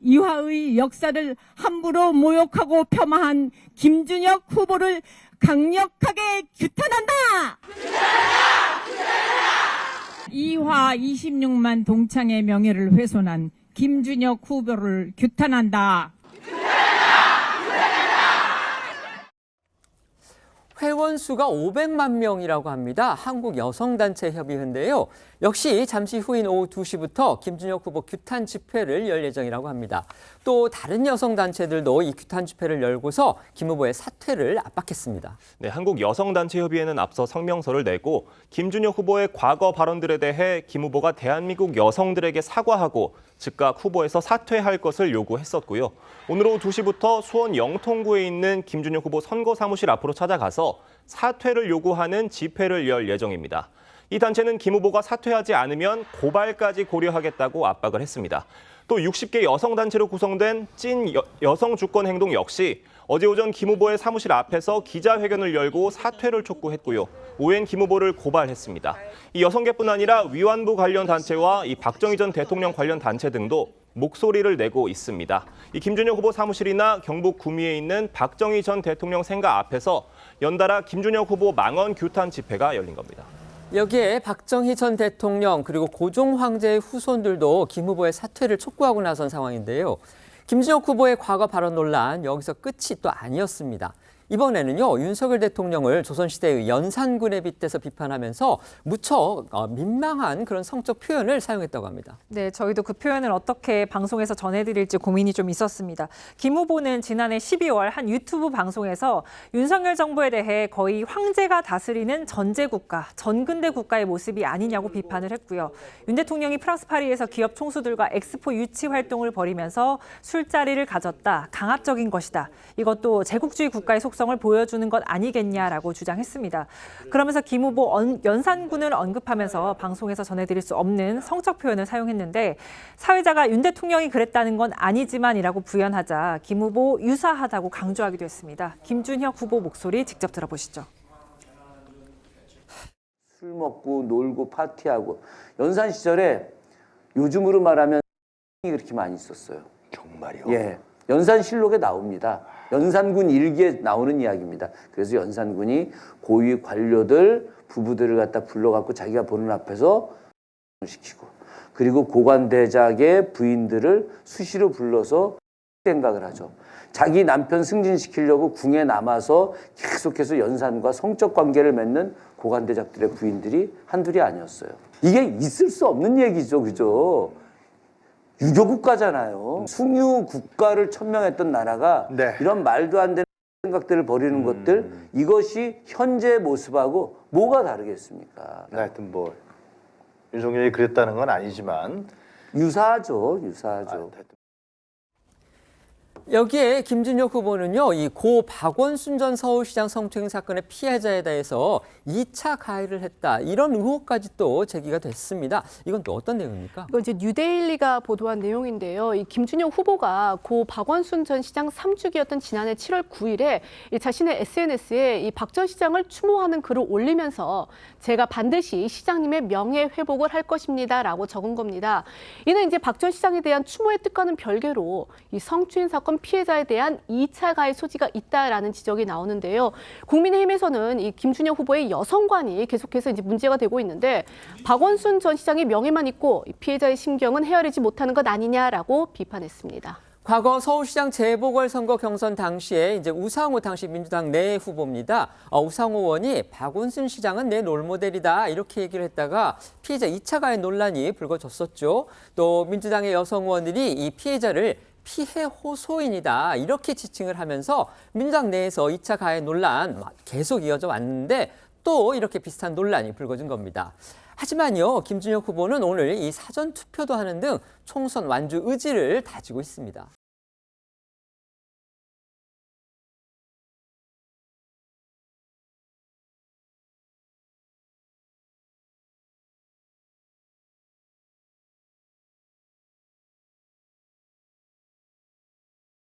이화의 역사를 함부로 모욕하고 폄하한 김준혁 후보를 강력하게 규탄한다! 이화 26만 동창의 명예를 훼손한 김준혁 후보를 규탄한다. 회원 수가 500만 명이라고 합니다. 한국여성단체협의회인데요. 역시 잠시 후인 오후 2시부터 김준혁 후보 규탄 집회를 열 예정이라고 합니다. 또 다른 여성단체들도 이 규탄 집회를 열고서 김 후보의 사퇴를 압박했습니다. 네, 한국여성단체협의회는 앞서 성명서를 내고 김준혁 후보의 과거 발언들에 대해 김 후보가 대한민국 여성들에게 사과하고 즉각 후보에서 사퇴할 것을 요구했었고요. 오늘 오후 2시부터 수원 영통구에 있는 김준혁 후보 선거사무실 앞으로 찾아가서 사퇴를 요구하는 집회를 열 예정입니다. 이 단체는 김 후보가 사퇴하지 않으면 고발까지 고려하겠다고 압박을 했습니다. 또 60개 여성단체로 구성된 찐 여성주권행동 역시 어제 오전 김 후보의 사무실 앞에서 기자회견을 열고 사퇴를 촉구했고요. 오해인 김 후보를 고발했습니다. 이 여성계뿐 아니라 위안부 관련 단체와 이 박정희 전 대통령 관련 단체 등도 목소리를 내고 있습니다. 이 김준혁 후보 사무실이나 경북 구미에 있는 박정희 전 대통령 생가 앞에서 연달아 김준혁 후보 망언 규탄 집회가 열린 겁니다. 여기에 박정희 전 대통령 그리고 고종 황제의 후손들도 김 후보의 사퇴를 촉구하고 나선 상황인데요. 김준혁 후보의 과거 발언 논란 여기서 끝이 또 아니었습니다. 이번에는요, 윤석열 대통령을 조선시대의 연산군에 빗대서 비판하면서 무척 민망한 그런 성적 표현을 사용했다고 합니다. 네, 저희도 그 표현을 어떻게 방송에서 전해드릴지 고민이 좀 있었습니다. 김 후보는 지난해 12월 한 유튜브 방송에서 윤석열 정부에 대해 거의 황제가 다스리는 전제국가, 전근대 국가의 모습이 아니냐고 비판을 했고요. 윤 대통령이 프랑스 파리에서 기업 총수들과 엑스포 유치 활동을 벌이면서 술자리를 가졌다, 강압적인 것이다. 이것도 제국주의 국가의 속성을 보여주는 것 아니겠냐라고 주장했습니다. 그러면서 김 후보 연산군을 언급하면서 방송에서 전해드릴 수 없는 성적 표현을 사용했는데 사회자가 윤 대통령이 그랬다는 건 아니지만이라고 부연하자 김 후보 유사하다고 강조하기도 했습니다. 김준혁 후보 목소리 직접 들어보시죠. 술 먹고 놀고 파티하고 연산 시절에 요즘으로 말하면 그렇게 많이 있었어요. 정말요? 예, 연산실록에 나옵니다. 연산군 일기에 나오는 이야기입니다. 그래서 연산군이 고위 관료들, 부부들을 갖다 불러갖고 자기가 보는 앞에서 시키고, 그리고 고관대작의 부인들을 수시로 불러서 생각을 하죠. 자기 남편 승진시키려고 궁에 남아서 계속해서 연산과 성적 관계를 맺는 고관대작들의 부인들이 한둘이 아니었어요. 이게 있을 수 없는 얘기죠, 그죠? 유교국가잖아요. 숭유국가를 천명했던 나라가 네. 이런 말도 안 되는 생각들을 벌이는 것들, 이것이 현재의 모습하고 뭐가 다르겠습니까? 하여튼 뭐 윤석열이 그랬다는 건 아니지만 유사하죠, 유사하죠. 여기에 김준혁 후보는요, 이 고 박원순 전 서울시장 성추행 사건의 피해자에 대해서 2차 가해를 했다, 이런 의혹까지 또 제기가 됐습니다. 이건 또 어떤 내용입니까? 이건 이제 뉴데일리가 보도한 내용인데요. 이 김준혁 후보가 고 박원순 전 시장 3주기였던 지난해 7월 9일에 자신의 SNS에 이 박 전 시장을 추모하는 글을 올리면서 제가 반드시 시장님의 명예 회복을 할 것입니다라고 적은 겁니다. 이는 이제 박 전 시장에 대한 추모의 뜻과는 별개로 이 성추행 사건 피해자에 대한 2차 가해 소지가 있다라는 지적이 나오는데요. 국민의힘에서는 이 김준혁 후보의 여성관이 계속해서 이제 문제가 되고 있는데 박원순 전 시장의 명예만 있고 피해자의 심경은 헤아리지 못하는 것 아니냐라고 비판했습니다. 과거 서울시장 재보궐선거 경선 당시에 이제 우상호 당시 민주당 내 후보입니다. 우상호 의원이 박원순 시장은 내 롤모델이다, 이렇게 얘기를 했다가 피해자 2차 가해 논란이 불거졌었죠. 또 민주당의 여성 의원들이 이 피해자를 피해 호소인이다, 이렇게 지칭을 하면서 민주당 내에서 2차 가해 논란 계속 이어져 왔는데 또 이렇게 비슷한 논란이 불거진 겁니다. 하지만요, 김준혁 후보는 오늘 이 사전 투표도 하는 등 총선 완주 의지를 다지고 있습니다.